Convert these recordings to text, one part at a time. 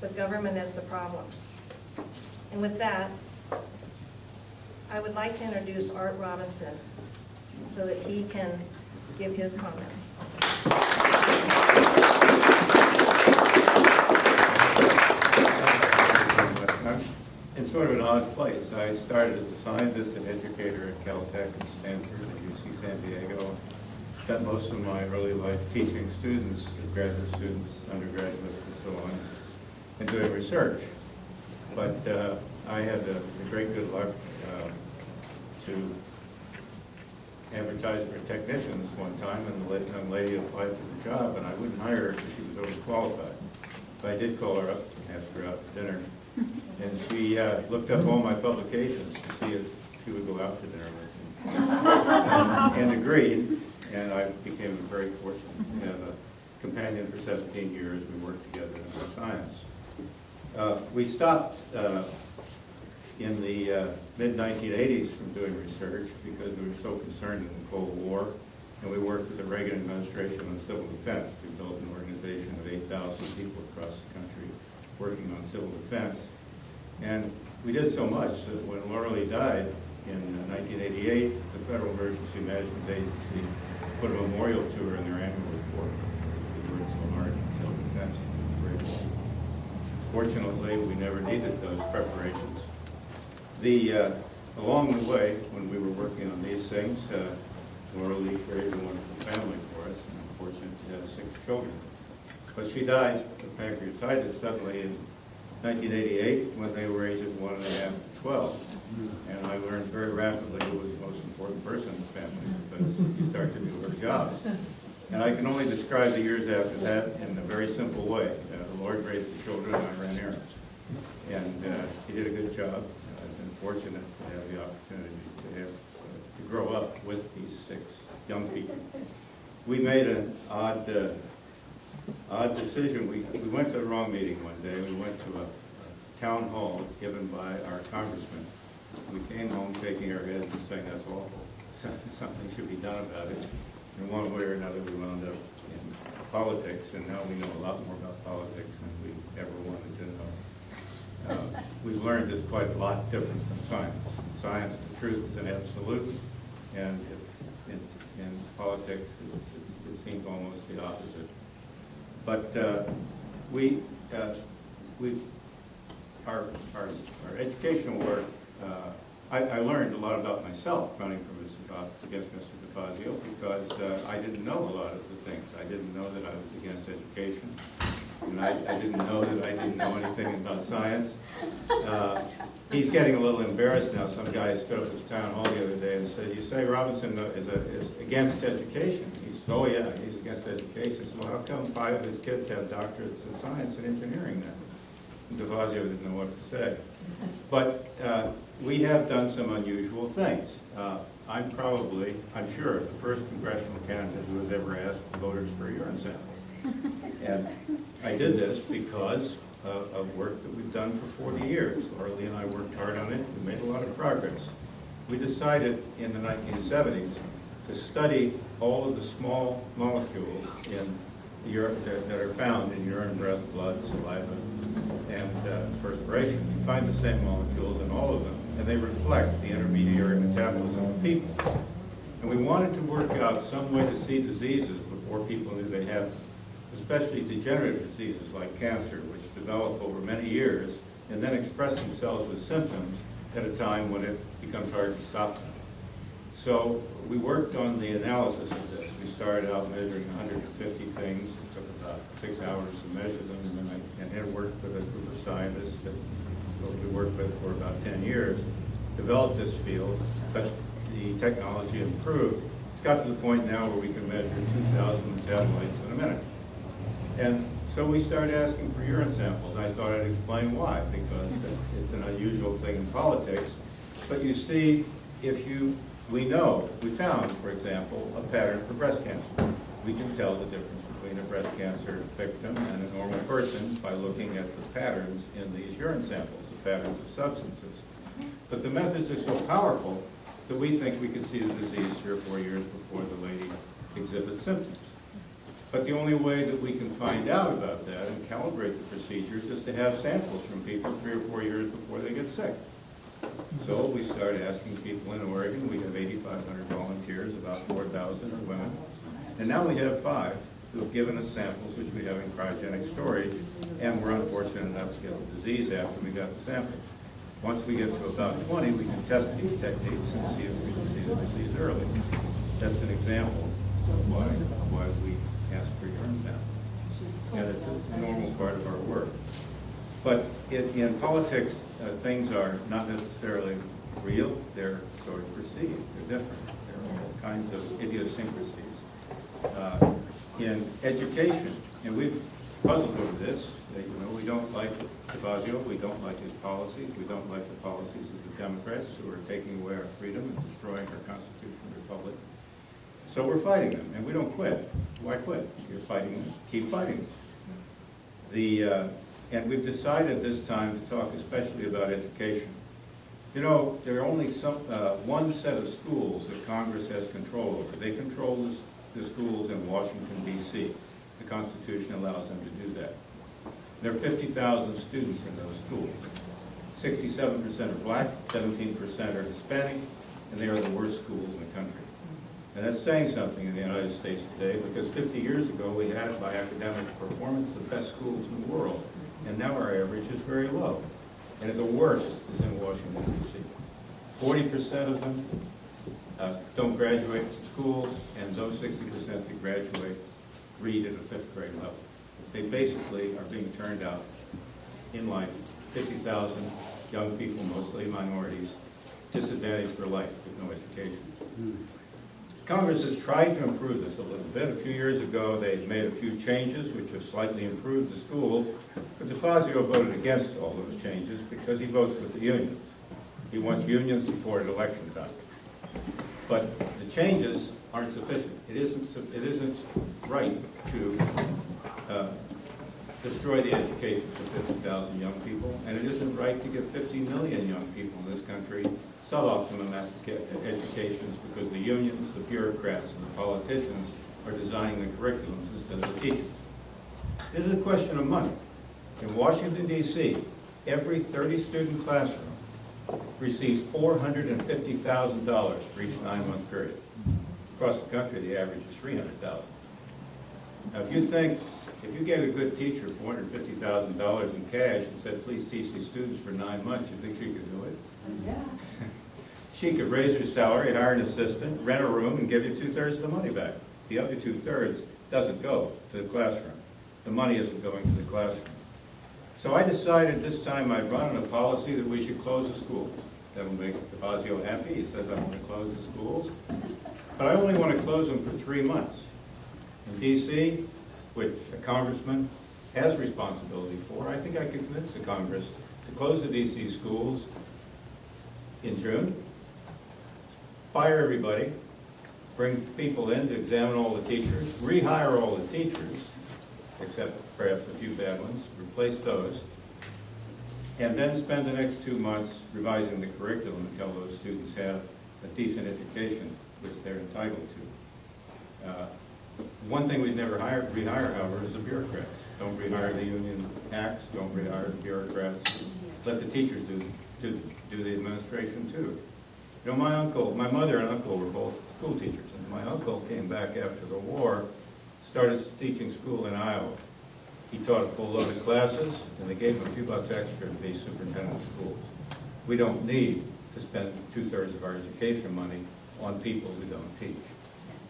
but government as the problem. And with that, I would like to introduce Art Robinson so that he can give his comments. I'm in sort of an odd place. I started as a scientist and educator at Caltech and Stanford and UC San Diego. Spent most of my early life teaching students, graduate students, undergraduates, and so on, and doing research. But I had the great good luck to advertise for technicians one time, and the young lady applied for the job, and I wouldn't hire her because she was overqualified. But I did call her up and ask her out to dinner, and she looked up all my publications to see if she would go out to dinner with me, and agreed, and I became very fortunate to have a companion for 17 years. We worked together in science. We stopped in the mid-1980s from doing research because we were so concerned in the Cold War, and we worked with the Reagan administration on civil defense. We built an organization of 8,000 people across the country working on civil defense. And we did so much that when Laura Lee died in 1988, the Federal Emergency Management Agency put a memorial to her in their annual report. We worked so hard on civil defense. Fortunately, we never needed those preparations. Along the way, when we were working on these things, Laura Lee created a wonderful family for us, and I'm fortunate to have 6 children. But she died of pancreatitis suddenly in 1988 when they were ages 1 1/2 to 12. And I learned very rapidly who was the most important person in the family because you start to do her job. And I can only describe the years after that in a very simple way. The Lord raised the children, and I ran errands. And he did a good job. I've been fortunate to have the opportunity to grow up with these 6 young people. We made an odd decision. We went to the wrong meeting one day. We went to a town hall given by our congressman. We came home shaking our heads and saying, that's awful. Something should be done about it. In one way or another, we wound up in politics, and now we know a lot more about politics than we ever wanted to know. We've learned it's quite a lot different from science. In science, the truth is an absolute, and in politics, it seems almost the opposite. But our educational work, I learned a lot about myself running against Mr. DeFazio because I didn't know a lot of the things. I didn't know that I was against education, and I didn't know that I didn't know anything about science. He's getting a little embarrassed now. Some guy stood up at the town hall the other day and said, you say Robinson is against education. He said, oh yeah, he's against education. So how come 5 of his kids have doctorates in science and engineering then? And DeFazio didn't know what to say. But we have done some unusual things. I'm sure, the first congressional candidate who has ever asked voters for urine samples. And I did this because of work that we've done for 40 years. Laura Lee and I worked hard on it. We made a lot of progress. We decided in the 1970s to study all of the small molecules in urine that are found in urine, breath, blood, saliva, and perspiration. You find the same molecules in all of them, and they reflect the intermediary metabolism of people. And we wanted to work out some way to see diseases before people knew they had them, especially degenerative diseases like cancer, which develop over many years and then express themselves with symptoms at a time when it becomes hard to stop them. So we worked on the analysis of this. We started out measuring 150 things. It took about 6 hours to measure them, and then worked with a group of scientists that we worked with for about 10 years, developed this field, but the technology improved. It's got to the point now where we can measure 2,000 metabolites in a minute. And so we started asking for urine samples. I thought I'd explain why, because it's an unusual thing in politics. But you see, we found, for example, a pattern for breast cancer. We can tell the difference between a breast cancer victim and a normal person by looking at the patterns in these urine samples, the patterns of substances. But the methods are so powerful that we think we can see the disease 3 or 4 years before the lady exhibits symptoms. But the only way that we can find out about that and calibrate the procedures is to have samples from people 3 or 4 years before they get sick. So we started asking people in Oregon. We have 8,500 volunteers, about 4,000 are women. And now we have 5 who have given us samples, which we have in cryogenic storage, and we're unfortunate enough to get the disease after we got the samples. Once we get to about 20, we can test these techniques and see if we can see the disease early. That's an example of why we ask for urine samples. And it's a normal part of our work. But in politics, things are not necessarily real. They're sort of perceived. They're different. There are all kinds of idiosyncrasies. In education, and we've puzzled over this, we don't like DeFazio, we don't like his policies, we don't like the policies of the Democrats who are taking away our freedom and destroying our constitutional republic. So we're fighting them, and we don't quit. Why quit? You're fighting them, keep fighting them. And we've decided this time to talk especially about education. There are only one set of schools that Congress has control over. They control the schools in Washington, D.C. The Constitution allows them to do that. There are 50,000 students in those schools. 67% are black, 17% are Hispanic, and they are the worst schools in the country. And that's saying something in the United States today, because 50 years ago we had, by academic performance, the best schools in the world. And now our average is very low. And the worst is in Washington, D.C. 40% of them don't graduate school, and those 60% that graduate read at a 5th grade level. They basically are being turned out in life. 50,000 young people, mostly minorities, disadvantaged for life with no education. Congress has tried to improve this a little bit. A few years ago, they made a few changes which have slightly improved the schools, but DeFazio voted against all those changes because he votes with the unions. He wants union support at election time. But the changes aren't sufficient. It isn't right to destroy the education for 50,000 young people, and it isn't right to give 50 million young people in this country suboptimum educations because the unions, the bureaucrats, and the politicians are designing the curriculums instead of the teachers. This is a question of money. In Washington, D.C., every 30-student classroom receives $450,000 for each 9-month period. Across the country, the average is $300,000. Now, if you gave a good teacher $450,000 in cash and said, please teach these students for 9 months, you think she could do it? Yeah. She could raise her salary, hire an assistant, rent a room, and give you 2/3 of the money back. The other 2/3 doesn't go to the classroom. The money isn't going to the classroom. So I decided this time I'd run a policy that we should close the schools. That will make DeFazio happy. He says I want to close the schools. But I only want to close them for 3 months. In D.C., which a congressman has responsibility for, I think I could convince the Congress to close the D.C. schools in June, fire everybody, bring people in to examine all the teachers, rehire all the teachers, except perhaps a few bad ones, replace those, and then spend the next 2 months revising the curriculum until those students have a decent education, which they're entitled to. One thing we'd never rehire, however, is the bureaucrats. Don't rehire the union hacks, don't rehire the bureaucrats. Let the teachers do the administration too. My mother and uncle were both school teachers, and my uncle came back after the war, started teaching school in Iowa. He taught a full load of classes, and they gave him a few bucks extra to be superintendent of schools. We don't need to spend 2/3 of our education money on people who don't teach.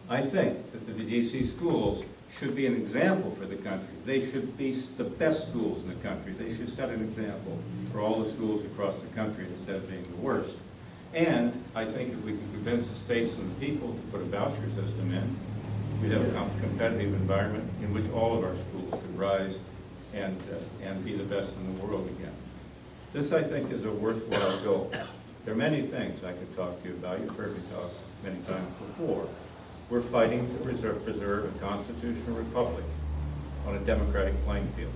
I think that the D.C. schools should be an example for the country. They should be the best schools in the country. They should set an example for all the schools across the country instead of being the worst. And I think if we can convince the states and the people to put a voucher system in, we'd have a competitive environment in which all of our schools could rise and be the best in the world again. This, I think, is a worthwhile goal. There are many things I could talk to you about. You've heard me talk many times before. We're fighting to preserve a constitutional republic on a democratic playing field.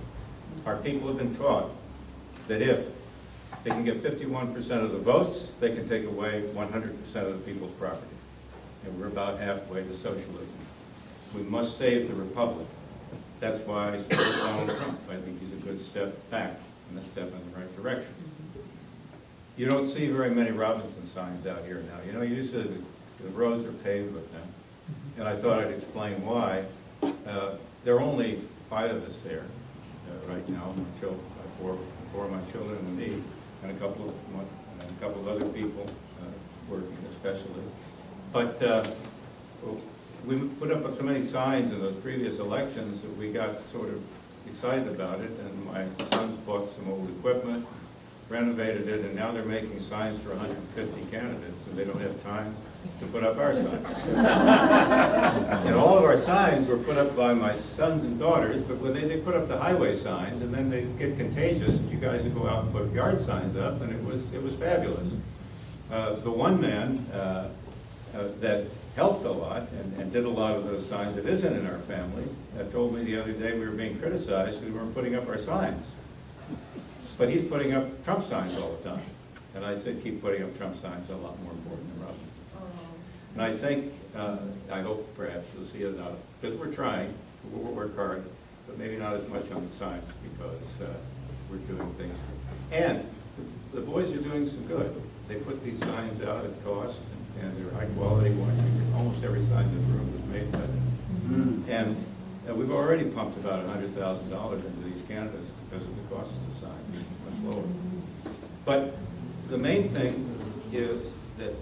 Our people have been taught that if they can get 51% of the votes, they can take away 100% of the people's property. And we're about halfway to socialism. We must save the republic. That's why I support Donald Trump. I think he's a good step back and a step in the right direction. You don't see very many Robinson signs out here now. You know, usually the roads are paved with them. And I thought I'd explain why. There are only 5 of us there right now, four of my children and me, and a couple of other people working especially. But we put up so many signs in those previous elections that we got sort of excited about it, and my sons bought some old equipment, renovated it, and now they're making signs for 150 candidates, and they don't have time to put up our signs. And all of our signs were put up by my sons and daughters, but when they put up the highway signs, and then they get contagious, and you guys would go out and put yard signs up, and it was fabulous. The one man that helped a lot and did a lot of those signs that isn't in our family told me the other day we were being criticized because we weren't putting up our signs. But he's putting up Trump signs all the time. And I said, keep putting up Trump signs, a lot more important than Robinson signs. And I think, I hope perhaps you'll see it out, because we're trying, we'll work hard, but maybe not as much on the signs because we're doing things. And the boys are doing some good. They put these signs out at cost, and they're high quality ones. Almost every sign in this room was made by them. And we've already pumped about $100,000 into these candidates because of the cost of the signs, much lower. But the main thing is that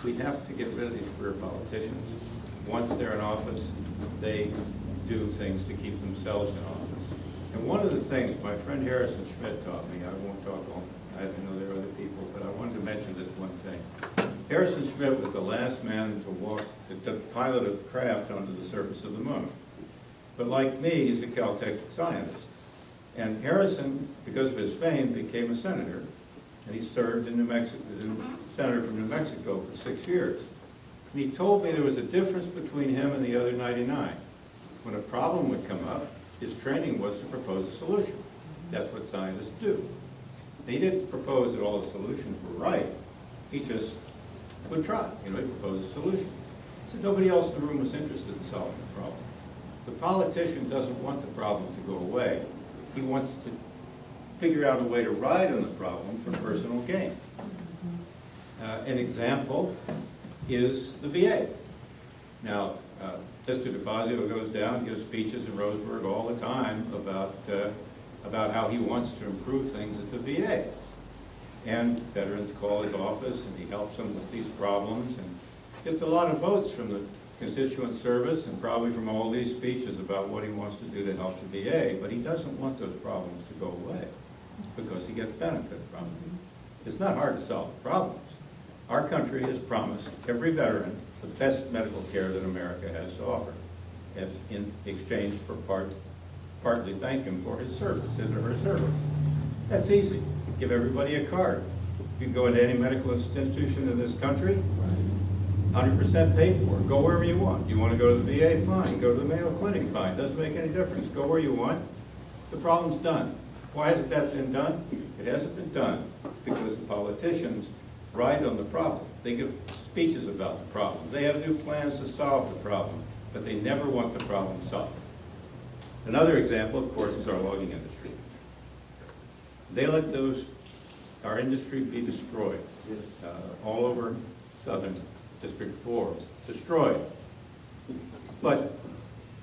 we have to get rid of these career politicians. Once they're in office, they do things to keep themselves in office. And one of the things my friend Harrison Schmidt taught me, I won't talk all, I know there are other people, but I wanted to mention this one thing. Harrison Schmidt was the last man to pilot a craft onto the surface of the moon. But like me, he's a Caltech scientist. And Harrison, because of his fame, became a senator. And he served in New Mexico, senator from New Mexico for 6 years. And he told me there was a difference between him and the other 99. When a problem would come up, his training was to propose a solution. That's what scientists do. He didn't propose that all the solutions were right. He just would try. He proposed a solution. So nobody else in the room was interested in solving the problem. The politician doesn't want the problem to go away. He wants to figure out a way to ride on the problem for personal gain. An example is the VA. Now, Mr. DeFazio goes down and gives speeches in Roseburg all the time about how he wants to improve things at the VA. And veterans call his office and he helps them with these problems and gets a lot of votes from the constituent service and probably from all these speeches about what he wants to do to help the VA, but he doesn't want those problems to go away because he gets benefit from them. It's not hard to solve the problems. Our country has promised every veteran the best medical care that America has to offer, as in exchange for partly thank him for his service, his or her service. That's easy. Give everybody a card. You can go into any medical institution in this country, 100% paid for. Go wherever you want. You want to go to the VA, fine. Go to the Mayo Clinic, fine. Doesn't make any difference. Go where you want. The problem's done. Why hasn't that been done? It hasn't been done because the politicians ride on the problem. They give speeches about the problem. They have new plans to solve the problem, but they never want the problem solved. Another example, of course, is our logging industry. They let our industry be destroyed all over southern District 4, destroyed. But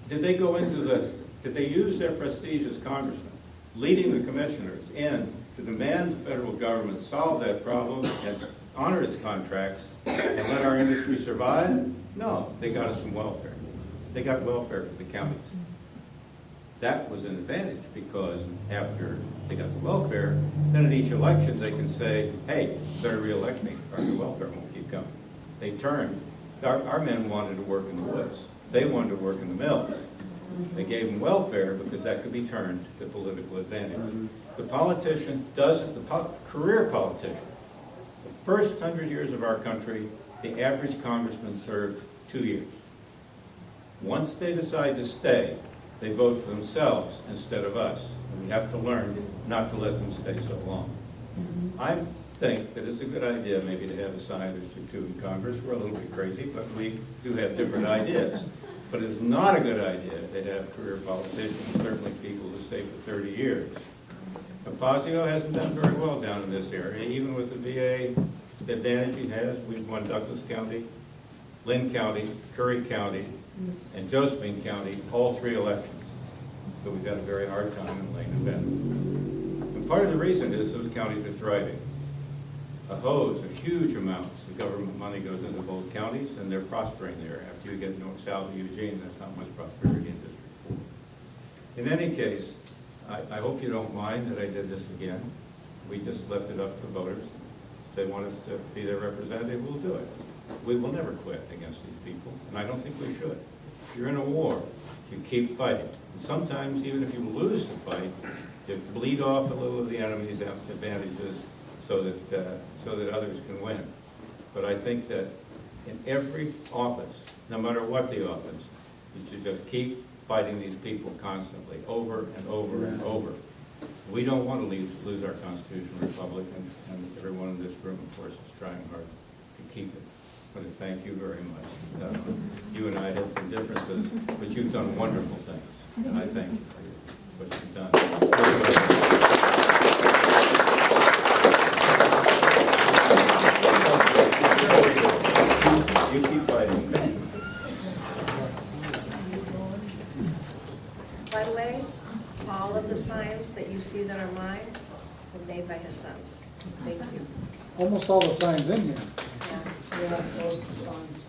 did they use their prestige as congressmen, leading the commissioners in to demand the federal government solve that problem and honor its contracts and let our industry survive? No, they got us some welfare. They got welfare for the counties. That was an advantage because after they got the welfare, then at each election they can say, hey, you better re-elect me or your welfare won't keep coming. They turned. Our men wanted to work in the woods. They wanted to work in the mills. They gave them welfare because that could be turned to political advantage. The politician doesn't, career politician, the first 100 years of our country, the average congressman served 2 years. Once they decide to stay, they vote for themselves instead of us. And we have to learn not to let them stay so long. I think that it's a good idea maybe to have a scientist or two in Congress. We're a little bit crazy, but we do have different ideas. But it's not a good idea to have career politicians, certainly people who stay for 30 years. Fazio hasn't done very well down in this area, even with the VA advantage he has. We've won Douglas County, Lynn County, Curry County, and Josephine County, all 3 elections. But we've had a very hard time in Lane and Benton. And part of the reason is those counties are thriving. A hose of huge amounts of government money goes into both counties, and they're prospering there. After you get north, south of Eugene, there's not much prosperity in District 4. In any case, I hope you don't mind that I did this again. We just left it up to voters. If they want us to be their representative, we'll do it. We will never quit against these people, and I don't think we should. If you're in a war, you keep fighting. And sometimes, even if you lose the fight, you bleed off a little of the enemy's advantages so that others can win. But I think that in every office, no matter what the office, you should just keep fighting these people constantly, over and over and over. We don't want to lose our constitutional republic, and everyone in this room, of course, is trying hard to keep it. I want to thank you very much. You and I had some differences, but you've done wonderful things, and I thank you for what you've done. You keep fighting. By the way, all of the signs that you see that are mine were made by his sons. Thank you. Almost all the signs in here. Yeah. Yeah, most of the signs.